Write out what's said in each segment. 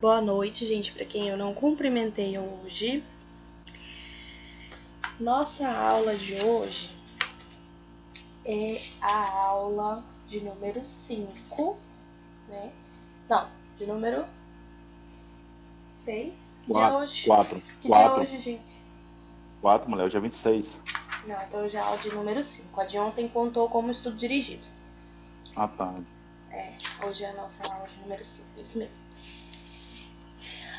Boa noite, gente, para quem eu não cumprimentei hoje. Nossa aula de hoje é a aula de número 5, né? Não, de número 6. Que dia é hoje? Quatro. Que dia é hoje, gente? 4, mulher, hoje é 26. Não, então hoje é a aula de número 5. A de ontem contou como estudo dirigido. Ah, tá. Hoje é a nossa aula de número 5, isso mesmo.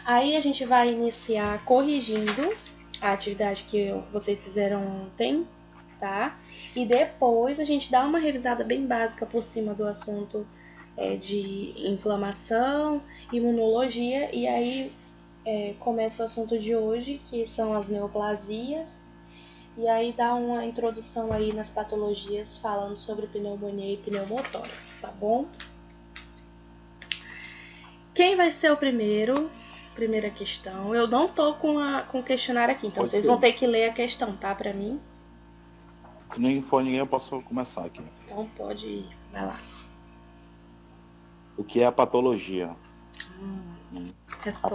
Aí a gente vai iniciar corrigindo a atividade que vocês fizeram ontem, tá? E depois a gente dá uma revisada bem básica por cima do assunto de inflamação, imunologia, e aí começa o assunto de hoje, que são as neoplasias, e aí dá uma introdução aí nas patologias falando sobre pneumonia e pneumotórax, tá bom? Quem vai ser o primeiro? Primeira questão. Eu não tô com o questionário aqui, então Pode vocês ser. vão ter que ler a questão, tá? Pra mim. Se não for ninguém, eu posso começar aqui. Então pode ir. Vai lá. O que é a patologia? A Responde.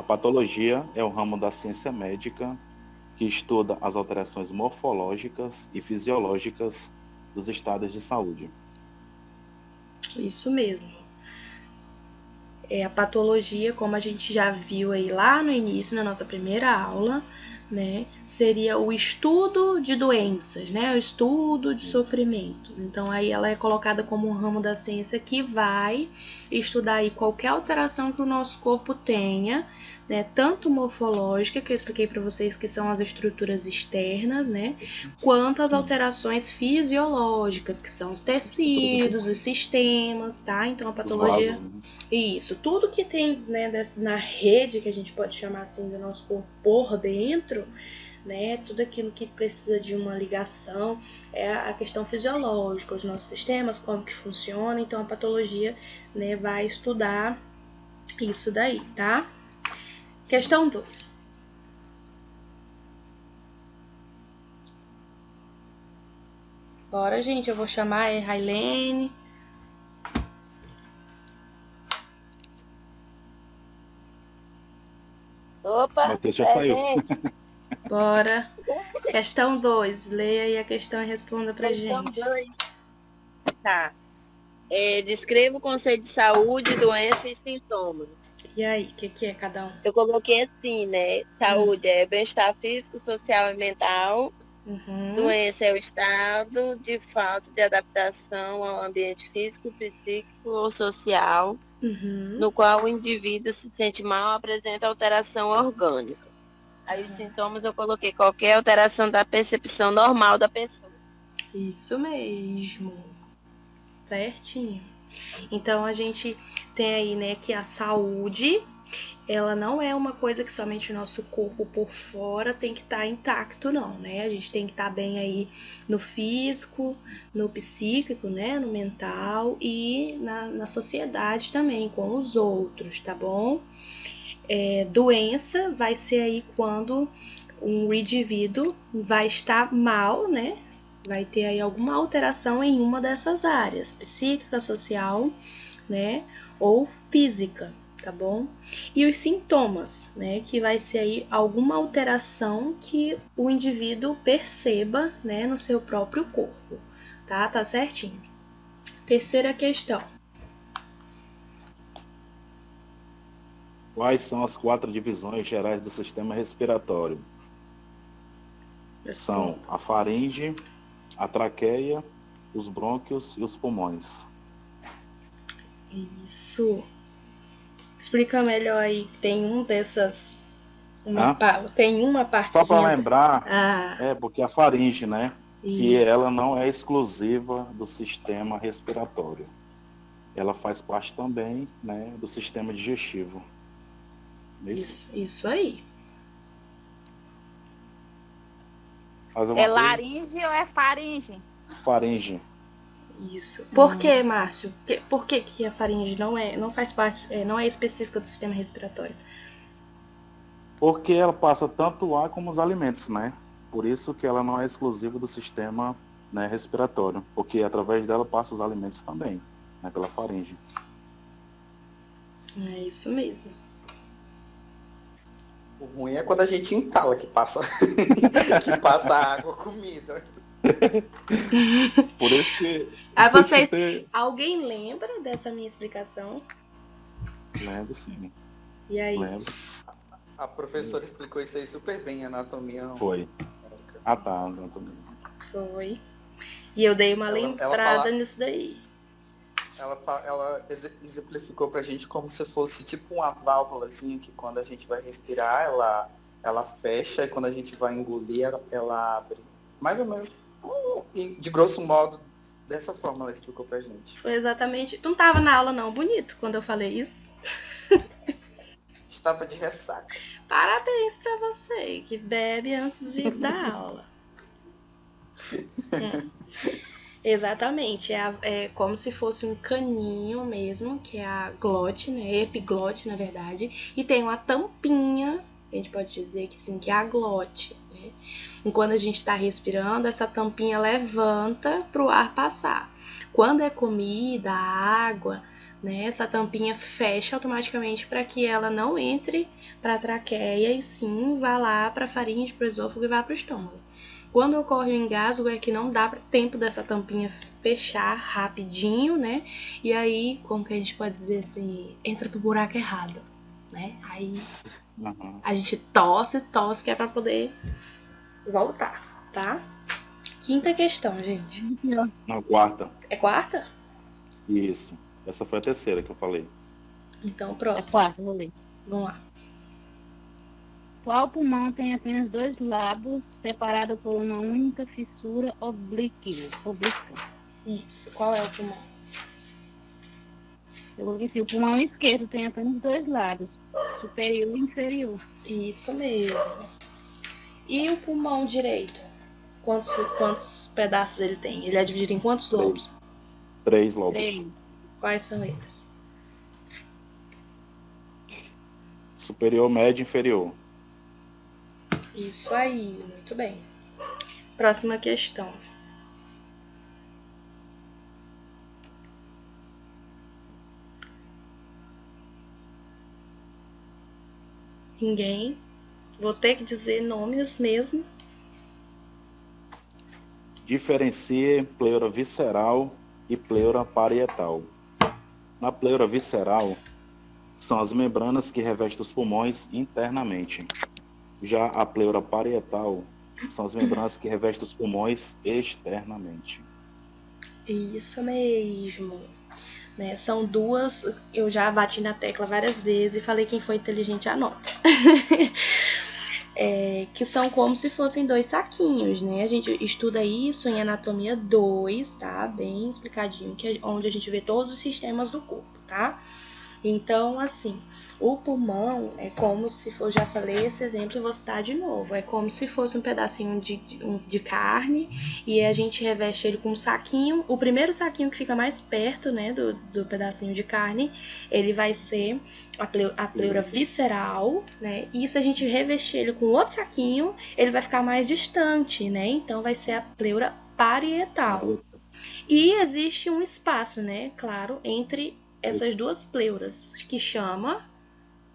patologia é o ramo da ciência médica que estuda as alterações morfológicas e fisiológicas dos estados de saúde. Isso mesmo. A patologia, como a gente já viu aí lá no início, na nossa primeira aula, né, seria o estudo de doenças, né, o estudo de sofrimentos. Então aí ela é colocada como um ramo da ciência que vai estudar aí qualquer alteração que o nosso corpo tenha, né, tanto morfológica, que eu expliquei para vocês que são as estruturas externas, né, quanto as alterações fisiológicas, que são os tecidos, os sistemas, tá? Então a patologia, Vasos, né? isso, tudo que tem, né, na rede, que a gente pode chamar assim, do nosso corpo por dentro, né, tudo aquilo que precisa de uma ligação é a questão fisiológica, os nossos sistemas, como que funciona. Então a patologia, né, vai estudar isso daí, tá? Questão 2. Bora, gente, eu vou chamar a Railene. Opa, Matheus já saiu. presente. Bora. Questão 2. Leia aí a questão e responda pra Questão gente. 2. Tá. Descreva o conceito de saúde, doença e sintomas. E aí, o que é cada um? Eu coloquei assim, né? Saúde é bem-estar físico, social e mental. Uhum. Doença é o estado de falta de adaptação ao ambiente físico, psíquico ou social, Uhum. no qual o indivíduo se sente mal ou apresenta alteração orgânica. Aí os sintomas eu coloquei qualquer alteração da percepção normal da pessoa. Isso mesmo. Certinho. Então a gente tem aí, né, que a saúde, ela não é uma coisa que somente o nosso corpo por fora tem que estar intacto, não, né? A gente tem que estar bem aí no físico, no psíquico, né? No mental e na sociedade também, com os outros, tá bom? Doença vai ser aí quando um indivíduo vai estar mal, né? Vai ter aí alguma alteração em uma dessas áreas, psíquica, social, né? Ou física, tá bom? E os sintomas, né? Que vai ser aí alguma alteração que o indivíduo perceba, né? No seu próprio corpo, tá? Tá certinho. Terceira questão. Quais são as 4 divisões gerais do sistema respiratório? São a faringe, a traqueia, os brônquios e os pulmões. Isso. Explica melhor aí. Tem um dessas. Hã? Tem uma Só para partezinha. lembrar, Ah, porque a faringe, né? Que ela isso. não é exclusiva do sistema respiratório. Ela faz parte também, né, do sistema digestivo. Isso aí. Faz alguma coisa? laringe ou é faringe? Faringe. Isso. Por que, Márcio? Por que a faringe não faz parte, não é específica do sistema respiratório? Porque ela passa tanto o ar como os alimentos, né? Por isso que ela não é exclusiva do sistema, né, respiratório. Porque através dela passa os alimentos também, né, pela faringe. É isso mesmo. O ruim é quando a gente entala que passa, que passa água, comida. Por isso que. Aí por isso que vocês. tem- Alguém lembra dessa minha explicação? Lembro, sim. E aí? Lembro. A professora explicou isso aí super bem, em anatomia. Foi. Ah, tá. Não, também. Foi. E eu dei uma Ela lembrada fala- nisso daí. Ela exemplificou pra gente como se fosse tipo uma válvulazinha que quando a gente vai respirar, ela fecha e quando a gente vai engolir, ela abre. Mais ou menos, de grosso modo, dessa forma ela explicou pra gente. Foi exatamente. Tu não tava na aula, não, bonito, quando eu falei isso. Estava de ressaca. Parabéns pra você, que bebe antes de dar aula. Exatamente, é como se fosse um caninho mesmo, que é a glote, né? Epiglote, na verdade, e tem uma tampinha, a gente pode dizer que sim, que é a glote, né? E quando a gente está respirando, essa tampinha levanta para o ar passar. Quando é comida, água, né? Essa tampinha fecha automaticamente para que ela não entre para a traqueia e sim vá lá para a faringe, para o esôfago e vá para o estômago. Quando ocorre o engasgo é que não dá tempo dessa tampinha fechar rapidinho, né? E aí, como que a gente pode dizer assim, entra pro buraco errado, né? Aí Uhum. a gente tosse, que é pra poder voltar, tá? Quinta questão, gente. Não, quarta. É quarta? Isso. Essa foi a terceira que eu falei. Então, É próximo. quarto, vou ler. Vamos lá. Qual pulmão tem apenas 2 lábios separados por uma única fissura oblíqua? Isso. Qual é o pulmão? Eu vou dizer, o pulmão esquerdo tem apenas 2 lábios, superior e inferior. Isso mesmo. E o pulmão direito? Quantos pedaços ele tem? Ele é dividido em quantos lobos? 3 lobos. 3. Quais são eles? Superior, médio e inferior. Isso aí, muito bem. Próxima questão. Ninguém? Vou ter que dizer nomes mesmo. Diferencie pleura visceral e pleura parietal. Na pleura visceral, são as membranas que revestem os pulmões internamente. Já a pleura parietal são as membranas que revestem os pulmões externamente. Isso mesmo. Né? São duas, eu já bati na tecla várias vezes e falei quem foi inteligente anota. Que são como se fossem 2 saquinhos, né? A gente estuda isso em anatomia 2, tá? Bem explicadinho, onde a gente vê todos os sistemas do corpo, tá? Então, assim, o pulmão é como se fosse, já falei esse exemplo e vou citar de novo, é como se fosse um pedacinho de carne e a gente reveste ele com um saquinho. O primeiro saquinho que fica mais perto, né, do pedacinho de carne, ele vai ser a pleura visceral, né, e se a gente revestir ele com outro saquinho, ele vai ficar mais distante, né, então vai ser a pleura parietal. E existe um espaço, né, claro, entre essas duas pleuras, que chama...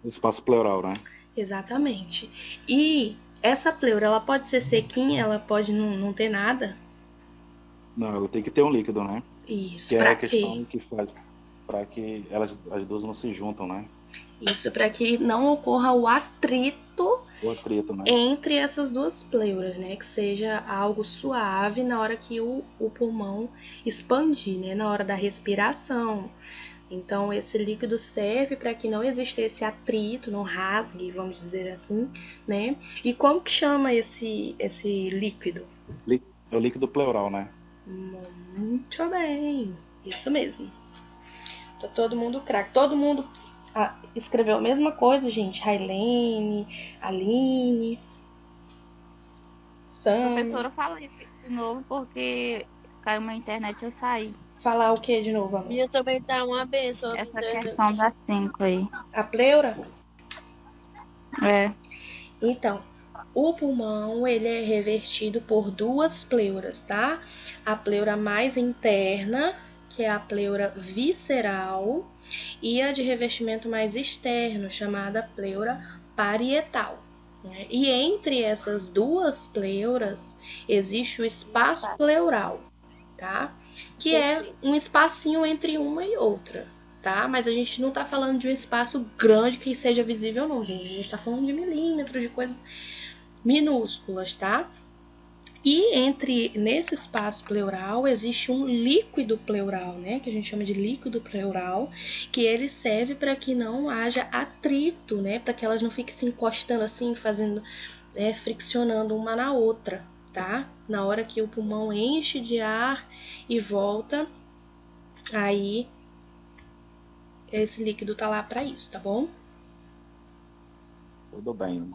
Espaço pleural, né? Exatamente. E essa pleura, ela pode ser sequinha, ela pode não ter nada? Não, ela tem que ter um líquido, né? Isso, Que é pra a questão quê? que faz para que as duas não se juntam, né? Isso, para que não ocorra o atrito O atrito, né? entre essas duas pleuras, né? Que seja algo suave na hora que o pulmão expandir, né? Na hora da respiração. Então, esse líquido serve para que não exista esse atrito, não rasgue, vamos dizer assim, né? E como que chama esse líquido? É o líquido pleural, né? Muito bem, isso mesmo. Tá todo mundo craque. Todo mundo escreveu a mesma coisa, gente. Railene, Aline, Sam. Professora, fala isso de novo porque caiu na internet e eu saí. Falar o que de novo, amor? E eu também dá uma benção. Essa questão da 5 aí. A pleura? É. Então, o pulmão, ele é revertido por 2 pleuras, tá? A pleura mais interna, que é a pleura visceral, e a de revestimento mais externo, chamada pleura parietal. Né? E entre essas duas pleuras existe o espaço pleural, tá? Que é um espacinho entre uma e outra, tá? Mas a gente não tá falando de um espaço grande que seja visível, não, gente. A gente tá falando de milímetros, de coisas minúsculas, tá? E nesse espaço pleural existe um líquido pleural, né, que a gente chama de líquido pleural, que ele serve para que não haja atrito, né, para que elas não fiquem se encostando assim, fazendo, friccionando uma na outra, tá? Na hora que o pulmão enche de ar e volta, aí esse líquido tá lá para isso, tá bom? Tudo bem.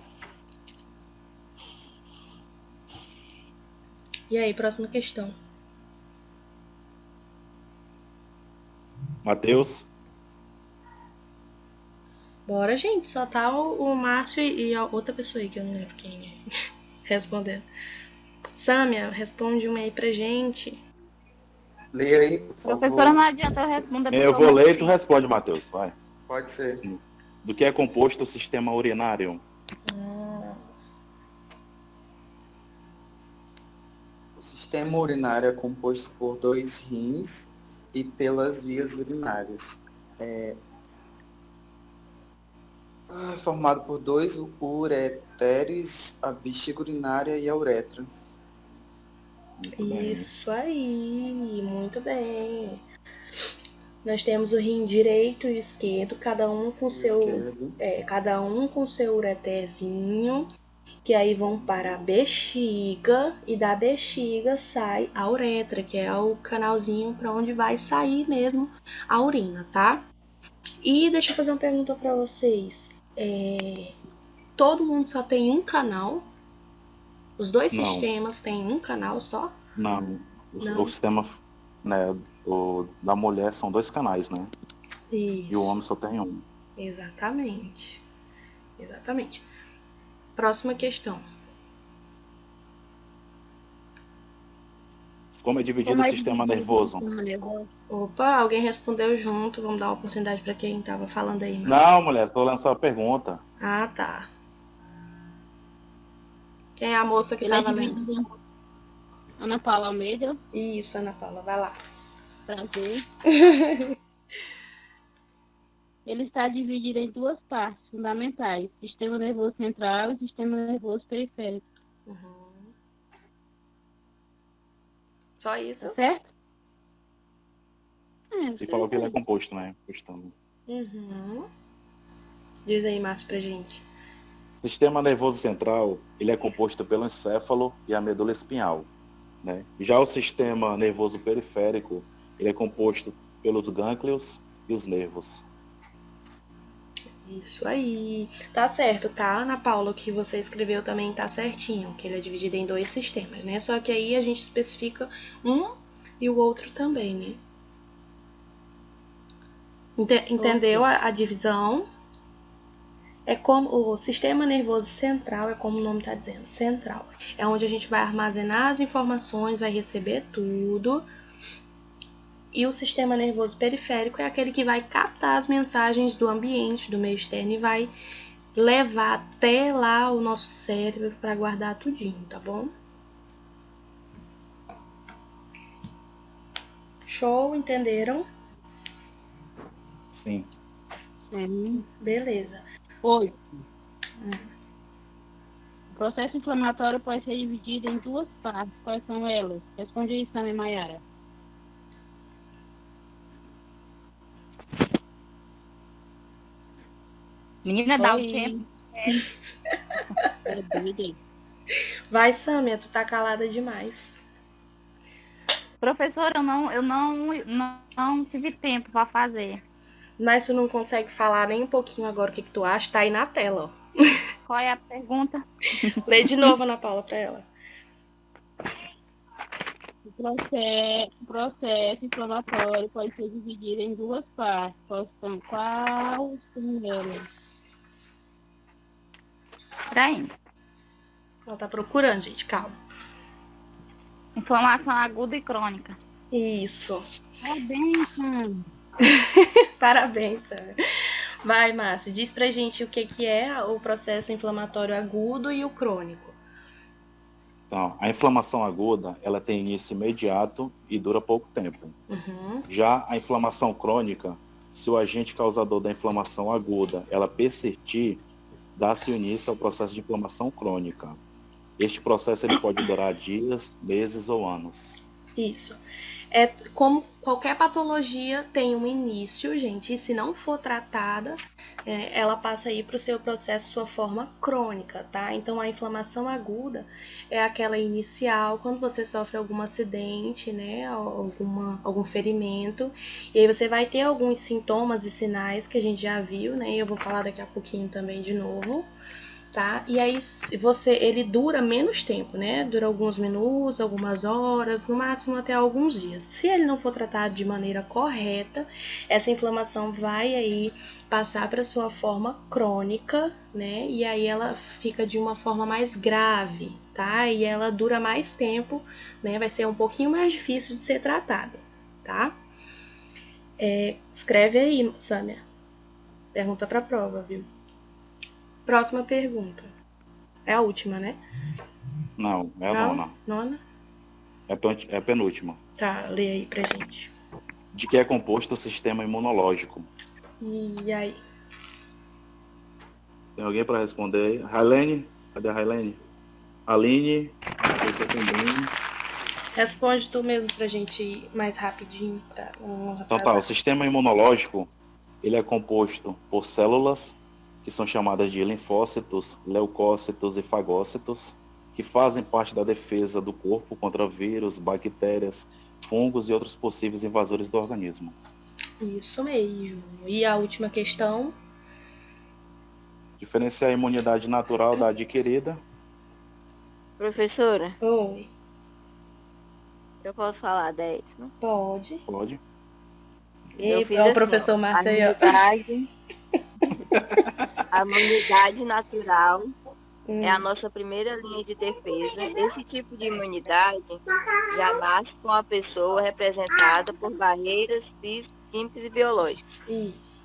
E aí, próxima questão. Matheus? Bora, gente. Só tá o Márcio e a outra pessoa aí, que eu não lembro quem é, respondendo. Sâmia, responde uma aí pra gente. Lê aí, por favor. Professora, não adianta eu responder. Eu vou ler e tu responde, Matheus. Vai. Pode ser. Do que é composto o sistema urinário? O sistema urinário é composto por 2 rins e pelas vias urinárias. É formado por 2 ureteres, a bexiga urinária e a uretra. Isso aí, muito bem. Nós temos o rim direito e esquerdo, cada um com seu ureterzinho, que aí vão para a bexiga, e da bexiga sai a uretra, que é o canalzinho para onde vai sair mesmo a urina, tá? E deixa eu fazer uma pergunta para vocês. Todo mundo só tem um canal? Os dois Não. sistemas têm um canal só? Não. Não. O sistema, né, da mulher são 2 canais, né? Isso. E o homem só tem um. Exatamente. Exatamente. Próxima questão. Como é dividido o sistema nervoso? Opa, alguém respondeu junto. Vamos dar uma oportunidade para quem tava falando aí. Não, mulher, tô lendo só a pergunta. Ah, tá. Quem é a moça que tava lendo? Ana Paula Almeida. Isso, Ana Paula, vai lá. Prazer. Ele está dividido em 2 partes fundamentais: sistema nervoso central e sistema nervoso periférico. Só isso? Tá certo? E falou que ele é composto, né? Diz aí, Márcio, pra gente. O sistema nervoso central, ele é composto pelo encéfalo e a medula espinhal, né? Já o sistema nervoso periférico, ele é composto pelos gânglios e os nervos. Isso aí. Tá certo, tá, Ana Paula? O que você escreveu também tá certinho, que ele é dividido em 2 sistemas, né? Só que aí a gente especifica um e o outro também, né? Entendeu a divisão? É como o sistema nervoso central, é como o nome tá dizendo, central. É onde a gente vai armazenar as informações, vai receber tudo. E o sistema nervoso periférico é aquele que vai captar as mensagens do ambiente, do meio externo, e vai levar até lá o nosso cérebro para guardar tudinho, tá bom? Show, entenderam? Sim. Beleza. 8. O processo inflamatório pode ser dividido em 2 partes. Quais são elas? Responde isso também, Mayara. Menina, dá o tempo. Vai, Sâmia, tu tá calada demais. Professora, eu não tive tempo para fazer. Mas tu não consegue falar nem um pouquinho agora o que tu acha? Tá aí na tela, ó. Qual é a pergunta? Lê de novo, Ana Paula, pra ela. O processo inflamatório pode ser dividido em 2 partes. Quais são elas? Peraí. Ela tá procurando, gente, calma. Inflamação aguda e crônica. Isso. Tá bem, Parabéns, Sâmia. Vai, Márcio, diz pra gente o que é o processo inflamatório agudo e o crônico. Então, a inflamação aguda, ela tem início imediato e dura pouco tempo. Uhum. Já a inflamação crônica, se o agente causador da inflamação aguda, ela persistir, dá-se início ao processo de inflamação crônica. Este processo ele pode durar dias, meses ou anos. Isso. É como qualquer patologia tem um início, gente, e se não for tratada, ela passa aí para o seu processo, sua forma crônica, tá? Então, a inflamação aguda é aquela inicial, quando você sofre algum acidente, né, algum ferimento, e aí você vai ter alguns sintomas e sinais que a gente já viu, né, e eu vou falar daqui a pouquinho também de novo, tá? E aí ele dura menos tempo, né? Dura alguns minutos, algumas horas, no máximo até alguns dias. Se ele não for tratado de maneira correta, essa inflamação vai aí passar para sua forma crônica, né? E aí ela fica de uma forma mais grave, tá? E ela dura mais tempo, né? Vai ser um pouquinho mais difícil de ser tratada, tá? Escreve aí, Sâmia. Pergunta para prova, viu? Próxima pergunta. É a última, né? Não, é a Não? nona. Nona? É a penúltima. Tá, lê aí pra gente. De que é composto o sistema imunológico? E aí? Tem alguém para responder aí? Railene? Cadê a Railene? Aline? Você também. Responde tu mesmo pra gente ir mais rapidinho, pra não Então tá, o atrasar. sistema imunológico, ele é composto por células, que são chamadas de linfócitos, leucócitos e fagócitos, que fazem parte da defesa do corpo contra vírus, bactérias, fungos e outros possíveis invasores do organismo. Isso mesmo. E a última questão? Diferenciar a imunidade natural da adquirida. Professora, Oi, eu posso falar 10, né? pode. Pode? E fiz o assim, professor ó, Márcio aí, ó. A imunidade natural é a Hum, nossa primeira linha de defesa. Esse tipo de imunidade já nasce com a pessoa representada por barreiras físicas, químicas e biológicas. isso.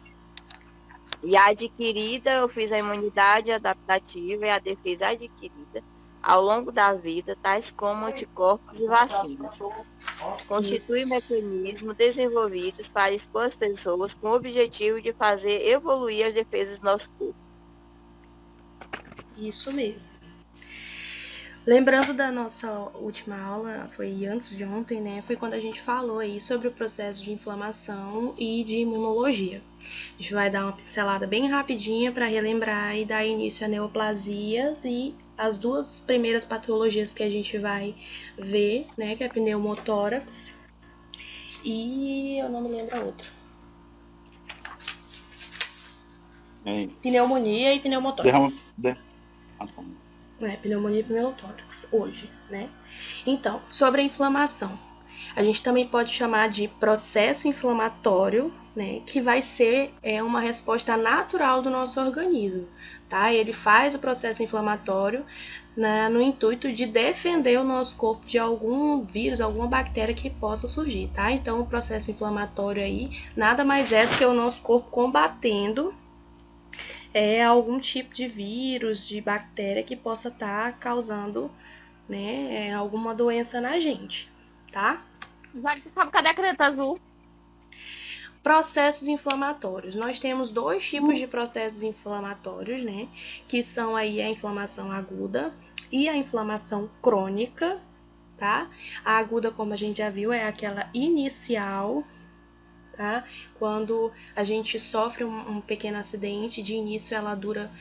E a adquirida, eu fiz a imunidade adaptativa e a defesa adquirida ao longo da vida, tais como anticorpos e vacinas. Constitui mecanismos desenvolvidos para expor as pessoas com o objetivo de fazer evoluir as defesas do nosso corpo. Isso mesmo. Lembrando da nossa última aula, foi antes de ontem, né? Foi quando a gente falou aí sobre o processo de inflamação e de imunologia. A gente vai dar uma pincelada bem rapidinha para relembrar e dar início a neoplasias e as duas primeiras patologias que a gente vai ver, né? Que é a pneumotórax e eu não me lembro a outra. Hein? Pneumonia e pneumotórax. Pneumonia e pneumotórax hoje, né? Então, sobre a inflamação. A gente também pode chamar de processo inflamatório, né? Que vai ser uma resposta natural do nosso organismo, tá? Ele faz o processo inflamatório no intuito de defender o nosso corpo de algum vírus, alguma bactéria que possa surgir, tá? Então, o processo inflamatório aí nada mais é do que o nosso corpo combatendo algum tipo de vírus, de bactéria que possa estar causando, né, alguma doença na gente, tá? Sabe, cadê a caneta azul? Processos inflamatórios. Nós temos dois tipos de processos inflamatórios, né, que são aí a inflamação aguda e a inflamação crônica, tá? A aguda, como a gente já viu, é aquela inicial, tá? Quando a gente sofre um pequeno acidente, de início ela dura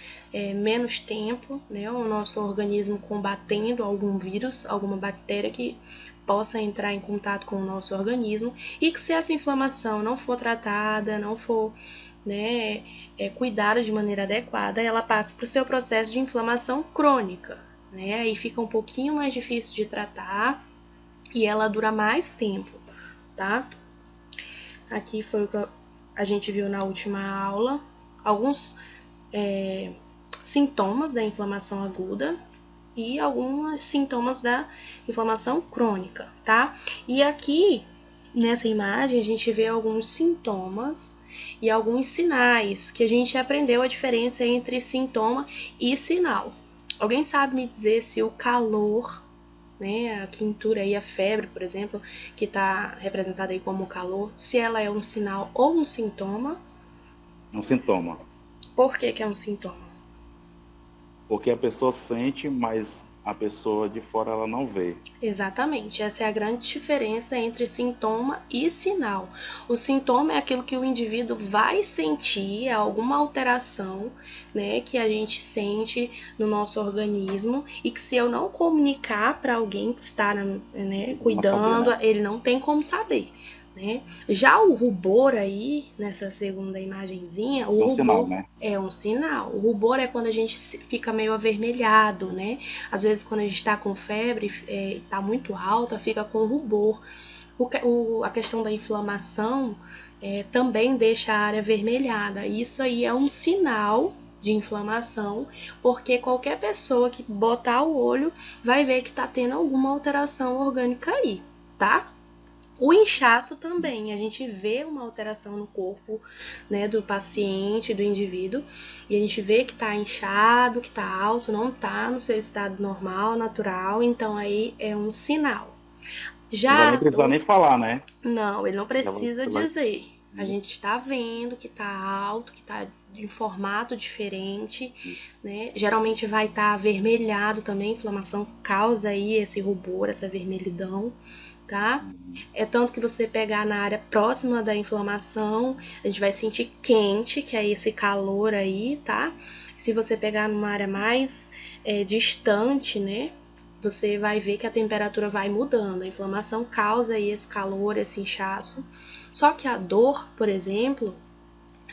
menos tempo, né? O nosso organismo combatendo algum vírus, alguma bactéria que possa entrar em contato com o nosso organismo e que se essa inflamação não for tratada, não for, né, cuidada de maneira adequada, ela passa para o seu processo de inflamação crônica, né? Aí fica um pouquinho mais difícil de tratar e ela dura mais tempo, tá? Aqui foi o que a gente viu na última aula, alguns sintomas da inflamação aguda e alguns sintomas da inflamação crônica, tá? E aqui Nessa imagem, a gente vê alguns sintomas e alguns sinais que a gente aprendeu a diferença entre sintoma e sinal. Alguém sabe me dizer se o calor, né, a quintura e a febre, por exemplo, que está representada aí como calor, se ela é um sinal ou um sintoma? Um sintoma. Por que que é um sintoma? Porque a pessoa sente, mas a pessoa de fora ela não vê. Exatamente, essa é a grande diferença entre sintoma e sinal. O sintoma é aquilo que o indivíduo vai sentir, é alguma alteração, né, que a gente sente no nosso organismo e que se eu não comunicar para alguém que está, né, cuidando, saber, né? ele não tem como saber. Né? Já o rubor aí, nessa segunda imagenzinha, o Isso é um rubor sinal, né? é um sinal. O rubor é quando a gente fica meio avermelhado, né? Às vezes quando a gente tá com febre, tá muito alta, fica com rubor. A questão da inflamação também deixa a área avermelhada. Isso aí é um sinal de inflamação, porque qualquer pessoa que botar o olho vai ver que tá tendo alguma alteração orgânica aí, tá? O inchaço também, a gente vê uma alteração no corpo, né, do paciente, do indivíduo, e a gente vê que tá inchado, que tá alto, não tá no seu estado normal, natural, então aí é um sinal. Não vai Já nem precisar nem falar, né? não, ele não precisa Já vai... dizer. A gente está vendo que tá alto, que tá em formato diferente, né? Geralmente vai estar avermelhado também, inflamação causa aí esse rubor, essa vermelhidão, tá? É tanto que você pegar na área próxima da inflamação, a gente vai sentir quente, que é esse calor aí, tá? Se você pegar numa área mais distante, né? Você vai ver que a temperatura vai mudando. A inflamação causa aí esse calor, esse inchaço. Só que a dor, por exemplo,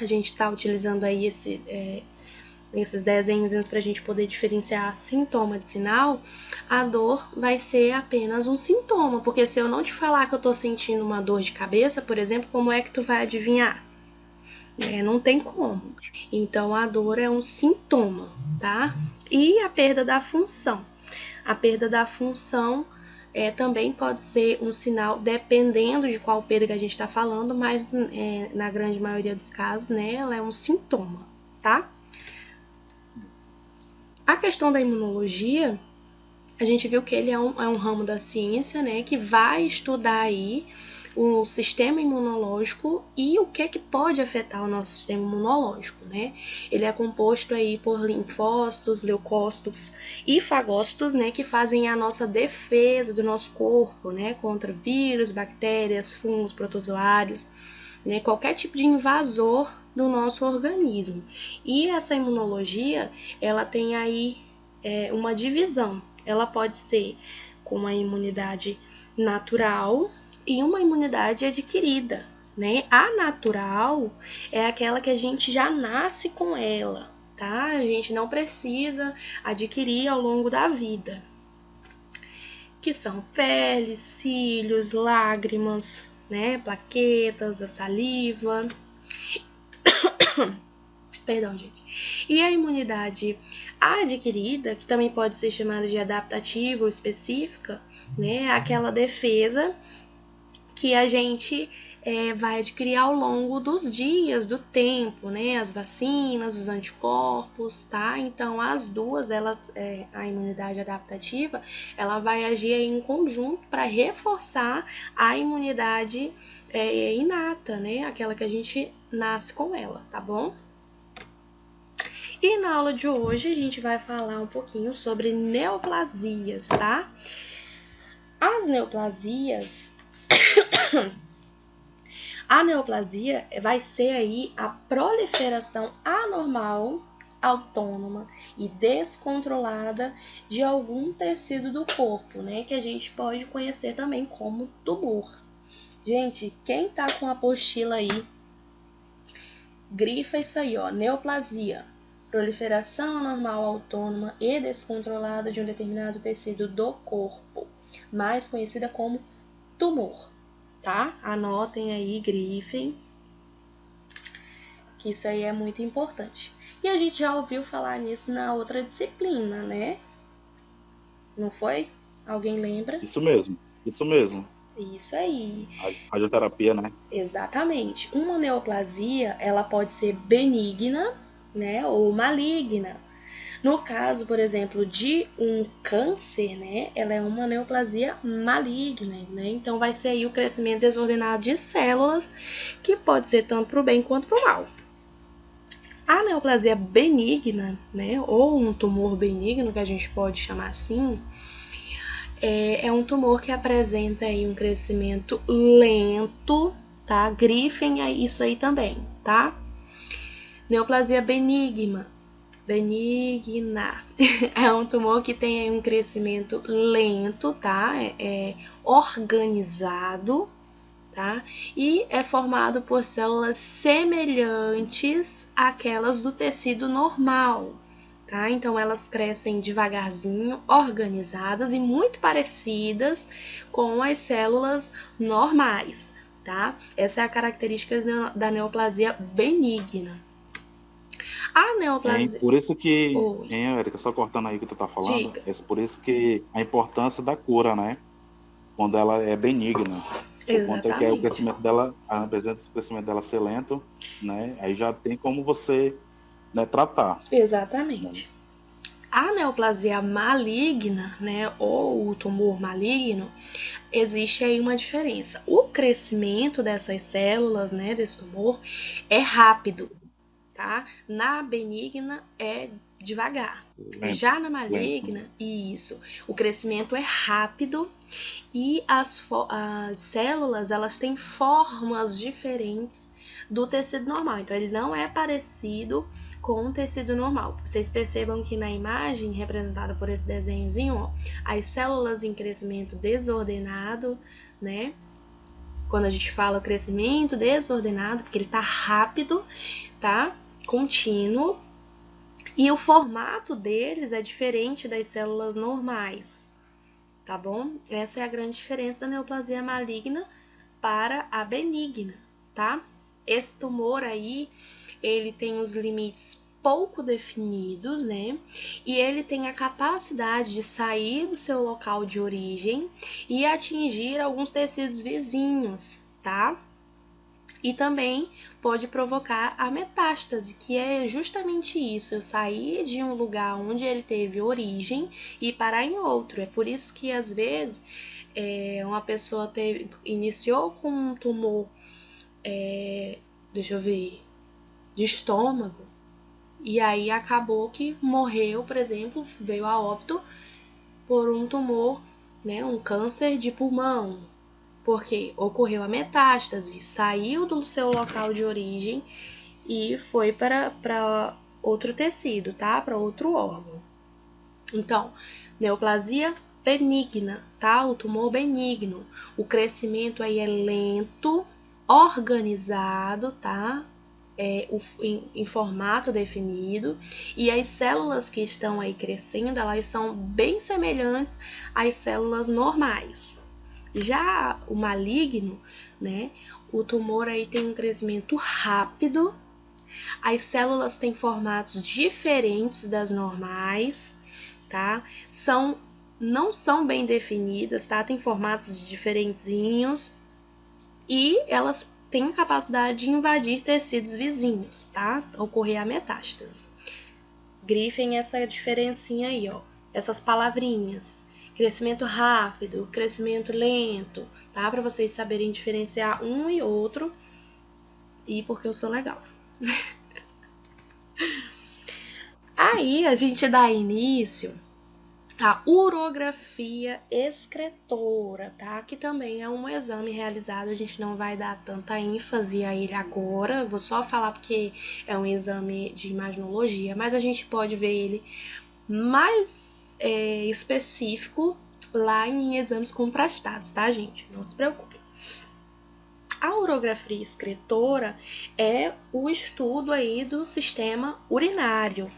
a gente está utilizando aí esses desenhos para a gente poder diferenciar sintoma de sinal. A dor vai ser apenas um sintoma, porque se eu não te falar que eu estou sentindo uma dor de cabeça, por exemplo, como é que tu vai adivinhar? Não tem como. Então a dor é um sintoma, tá? E a perda da função. A perda da função também pode ser um sinal, dependendo de qual perda que a gente está falando, mas na grande maioria dos casos, né, ela é um sintoma, tá? A questão da imunologia, a gente viu que ele é um ramo da ciência, né, que vai estudar aí o sistema imunológico e o que pode afetar o nosso sistema imunológico, né? Ele é composto aí por linfócitos, leucócitos e fagócitos, né, que fazem a nossa defesa do nosso corpo, né, contra vírus, bactérias, fungos, protozoários, né, qualquer tipo de invasor do nosso organismo. E essa imunologia, ela tem aí uma divisão. Ela pode ser com uma imunidade natural e uma imunidade adquirida, né? A natural é aquela que a gente já nasce com ela, tá? A gente não precisa adquirir ao longo da vida. Que são peles, cílios, lágrimas, né? Plaquetas, a saliva. Perdão, gente. E a imunidade adquirida, que também pode ser chamada de adaptativa ou específica, né? É aquela defesa que a gente vai adquirir ao longo dos dias, do tempo, né? As vacinas, os anticorpos, tá? Então, as duas, a imunidade adaptativa, ela vai agir em conjunto para reforçar a imunidade inata, né? Aquela que a gente nasce com ela, tá bom? E na aula de hoje a gente vai falar um pouquinho sobre neoplasias, tá? As neoplasias... A neoplasia vai ser aí a proliferação anormal, autônoma e descontrolada de algum tecido do corpo, né? Que a gente pode conhecer também como tumor. Gente, quem tá com a apostila aí, grifa isso aí, ó, neoplasia. Proliferação anormal, autônoma e descontrolada de um determinado tecido do corpo, mais conhecida como tumor, tá? Anotem aí, grifem, que isso aí é muito importante. E a gente já ouviu falar nisso na outra disciplina, né? Não foi? Alguém lembra? Isso mesmo, isso mesmo. Isso aí. Radioterapia, né? Exatamente. Uma neoplasia, ela pode ser benigna, né, ou maligna. No caso, por exemplo, de um câncer, né, ela é uma neoplasia maligna, né? Então vai ser aí o crescimento desordenado de células, que pode ser tanto para o bem quanto para o mal. A neoplasia benigna, né, ou um tumor benigno, que a gente pode chamar assim, é um tumor que apresenta aí um crescimento lento, tá? Grifem isso aí também, tá? Neoplasia benigna é um tumor que tem um crescimento lento, tá? É organizado, tá? E é formado por células semelhantes àquelas do tecido normal, tá? Então elas crescem devagarzinho, organizadas e muito parecidas com as células normais, tá? Essa é a característica da neoplasia benigna. A neoplasia. Por isso que, Oi, Érica, só cortando aí o que tu tá falando, diga. é por isso que a importância da cura, né? Quando ela é benigna. Por conta que aí o Exatamente. crescimento dela, apesar do crescimento dela ser lento, né? Aí já tem como você, né, tratar. Exatamente. A neoplasia maligna, né, ou o tumor maligno, existe aí uma diferença. O crescimento dessas células, né, desse tumor, é rápido, tá? Na benigna é devagar. Lento, Já na lento. maligna, isso, o crescimento é rápido e as células, elas têm formas diferentes do tecido normal. Então, ele não é parecido com o tecido normal. Vocês percebam que na imagem representada por esse desenhozinho, ó, as células em crescimento desordenado, né? Quando a gente fala crescimento desordenado, porque ele tá rápido, tá? Contínuo. E o formato deles é diferente das células normais, tá bom? Essa é a grande diferença da neoplasia maligna para a benigna, tá? Esse tumor aí, ele tem os limites pouco definidos, né? E ele tem a capacidade de sair do seu local de origem e atingir alguns tecidos vizinhos, tá? E também pode provocar a metástase, que é justamente isso, eu sair de um lugar onde ele teve origem e parar em outro. É por isso que às vezes uma pessoa iniciou com um tumor, deixa eu ver, de estômago, e aí acabou que morreu, por exemplo, veio a óbito por um tumor, né, um câncer de pulmão, porque ocorreu a metástase, saiu do seu local de origem e foi para outro tecido, tá? Para outro órgão. Então, neoplasia benigna, tá? O tumor benigno. O crescimento aí é lento, organizado, tá? Em formato definido, e as células que estão aí crescendo, elas são bem semelhantes às células normais. Já o maligno, né? O tumor aí tem um crescimento rápido, as células têm formatos diferentes das normais, tá? Não são bem definidas, tá? Tem formatos diferentezinhos e elas têm a capacidade de invadir tecidos vizinhos, tá? Ocorrer a metástase. Grifem essa diferencinha aí, ó. Essas palavrinhas. Crescimento rápido, crescimento lento, tá? Para vocês saberem diferenciar um e outro. E porque eu sou legal. Aí a gente dá início à urografia excretora, tá? Que também é um exame realizado, a gente não vai dar tanta ênfase a ele agora, vou só falar porque é um exame de imaginologia, mas a gente pode ver ele mais específico lá em exames contrastados, tá, gente? Não se preocupe. A urografia excretora é o estudo aí do sistema urinário,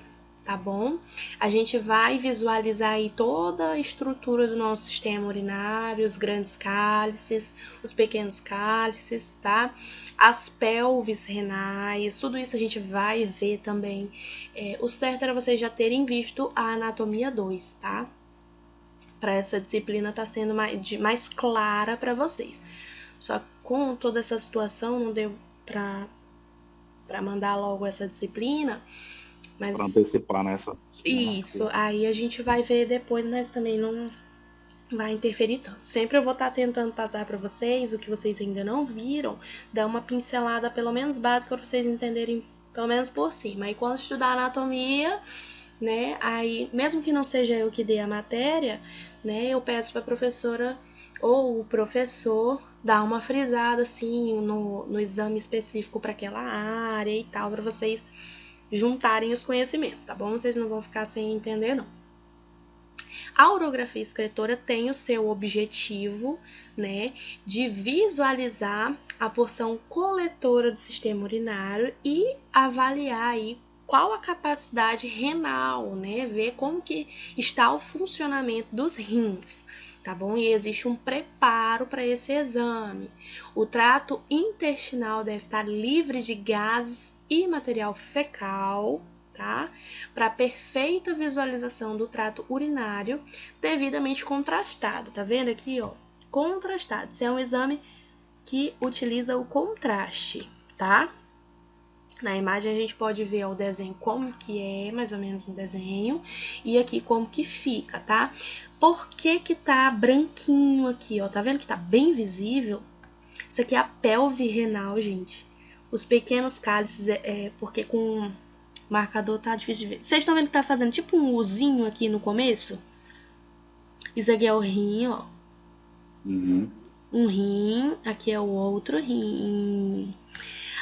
tá bom? A gente vai visualizar aí toda a estrutura do nosso sistema urinário, os grandes cálices, os pequenos cálices, tá? As pelves renais, tudo isso a gente vai ver também. O certo era vocês já terem visto a anatomia 2, tá? para essa disciplina estar sendo mais clara para vocês. Só que com toda essa situação, não deu para mandar logo essa disciplina, mas Para antecipar nessa. isso, aí a gente vai ver depois, mas também não vai interferir tanto. Sempre eu vou estar tentando passar para vocês o que vocês ainda não viram, dar uma pincelada pelo menos básica para vocês entenderem pelo menos por cima. Aí quando estudar anatomia, né, aí mesmo que não seja eu que dê a matéria, né, eu peço para a professora ou o professor dar uma frisada assim no exame específico para aquela área e tal, para vocês juntarem os conhecimentos, tá bom? Vocês não vão ficar sem entender, não. A urografia excretora tem o seu objetivo, né, de visualizar a porção coletora do sistema urinário e avaliar aí qual a capacidade renal, né, ver como que está o funcionamento dos rins, tá bom? E existe um preparo para esse exame. O trato intestinal deve estar livre de gases e material fecal, tá? Para perfeita visualização do trato urinário devidamente contrastado. Tá vendo aqui, ó? Contrastado. Isso é um exame que utiliza o contraste, tá? Na imagem a gente pode ver ó, o desenho como que é, mais ou menos no desenho, e aqui como que fica, tá? Por que que tá branquinho aqui, ó? Tá vendo que tá bem visível? Isso aqui é a pelve renal, gente. Os pequenos cálices, porque com marcador tá difícil de ver. Vocês estão vendo que tá fazendo tipo um Uzinho aqui no começo? Isso aqui é o rim, ó. Uhum. Um rim, aqui é o outro rim.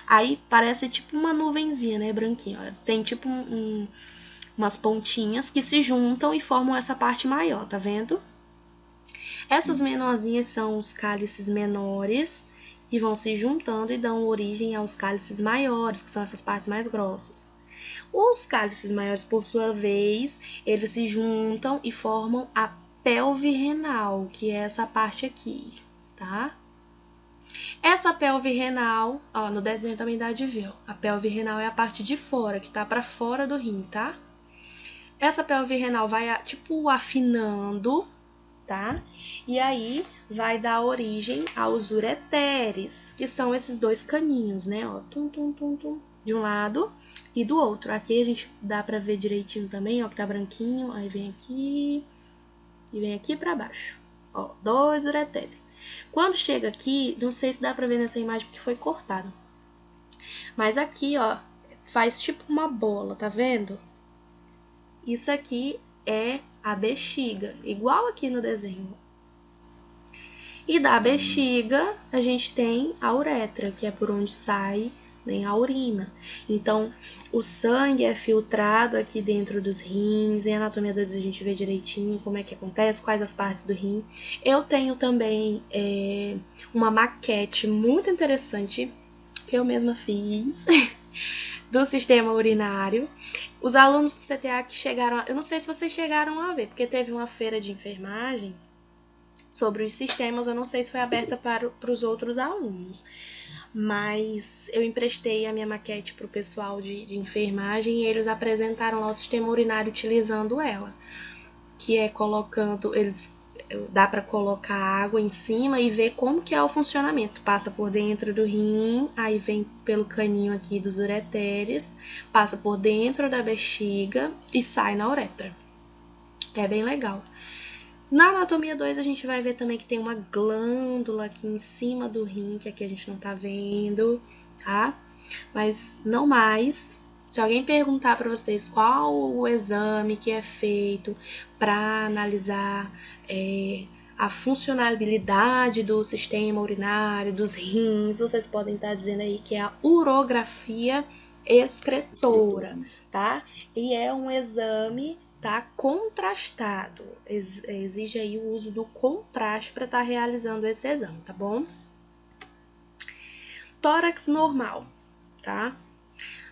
Aí parece tipo uma nuvenzinha, né, branquinha. Ó. Tem tipo umas pontinhas que se juntam e formam essa parte maior, tá vendo? Essas menorzinhas são os cálices menores e vão se juntando e dão origem aos cálices maiores, que são essas partes mais grossas. Os cálices maiores, por sua vez, eles se juntam e formam a pelve renal, que é essa parte aqui, tá? Essa pelve renal, ó, no desenho também dá de ver, ó, a pelve renal é a parte de fora, que tá pra fora do rim, tá? Essa pelve renal vai, tipo, afinando, tá? E aí vai dar origem aos ureteres, que são esses dois caninhos, né? Ó, tum, tum, tum, tum, de um lado e do outro. Aqui a gente dá pra ver direitinho também, ó, que tá branquinho. Aí vem aqui e vem aqui pra baixo. Ó, 2 ureteres. Quando chega aqui, não sei se dá pra ver nessa imagem porque foi cortado. Mas aqui, ó, faz tipo uma bola, tá vendo? Isso aqui é a bexiga, igual aqui no desenho. E da bexiga, a gente tem a uretra, que é por onde sai, né, a urina. Então, o sangue é filtrado aqui dentro dos rins. Em Anatomia 2 a gente vê direitinho como é que acontece, quais as partes do rim. Eu tenho também uma maquete muito interessante, que eu mesma fiz, do sistema urinário. Os alunos do CTA que chegaram, eu não sei se vocês chegaram a ver, porque teve uma feira de enfermagem sobre os sistemas, eu não sei se foi aberta para os outros alunos, mas eu emprestei a minha maquete para o pessoal de enfermagem e eles apresentaram lá o sistema urinário utilizando ela, que é colocando, dá para colocar água em cima e ver como que é o funcionamento. Passa por dentro do rim, aí vem pelo caninho aqui dos ureteres, passa por dentro da bexiga e sai na uretra. É bem legal. Na anatomia 2 a gente vai ver também que tem uma glândula aqui em cima do rim, que aqui a gente não tá vendo, tá? Mas não mais. Se alguém perguntar para vocês qual o exame que é feito para analisar a funcionalidade do sistema urinário, dos rins, vocês podem estar dizendo aí que é a urografia excretora, tá? E é um exame, tá, contrastado. Exige aí o uso do contraste para estar realizando esse exame, tá bom? Tórax normal, tá?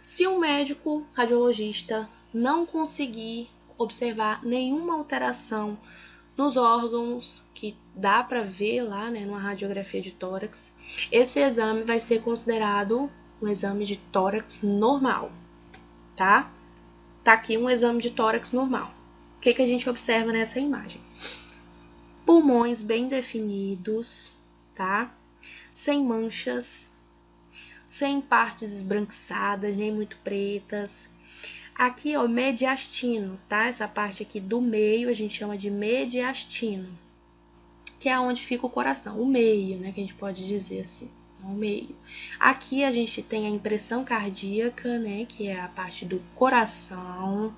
Se um médico radiologista não conseguir observar nenhuma alteração nos órgãos que dá para ver lá, né, numa radiografia de tórax, esse exame vai ser considerado um exame de tórax normal, tá? Tá aqui um exame de tórax normal. O que a gente observa nessa imagem? pulmões bem definidos, tá? Sem manchas, sem partes esbranquiçadas, nem muito pretas. Aqui, ó, mediastino, tá? Essa parte aqui do meio a gente chama de mediastino, que é onde fica o coração, o meio, né? Que a gente pode dizer assim, o meio. Aqui a gente tem a impressão cardíaca, né? Que é a parte do coração,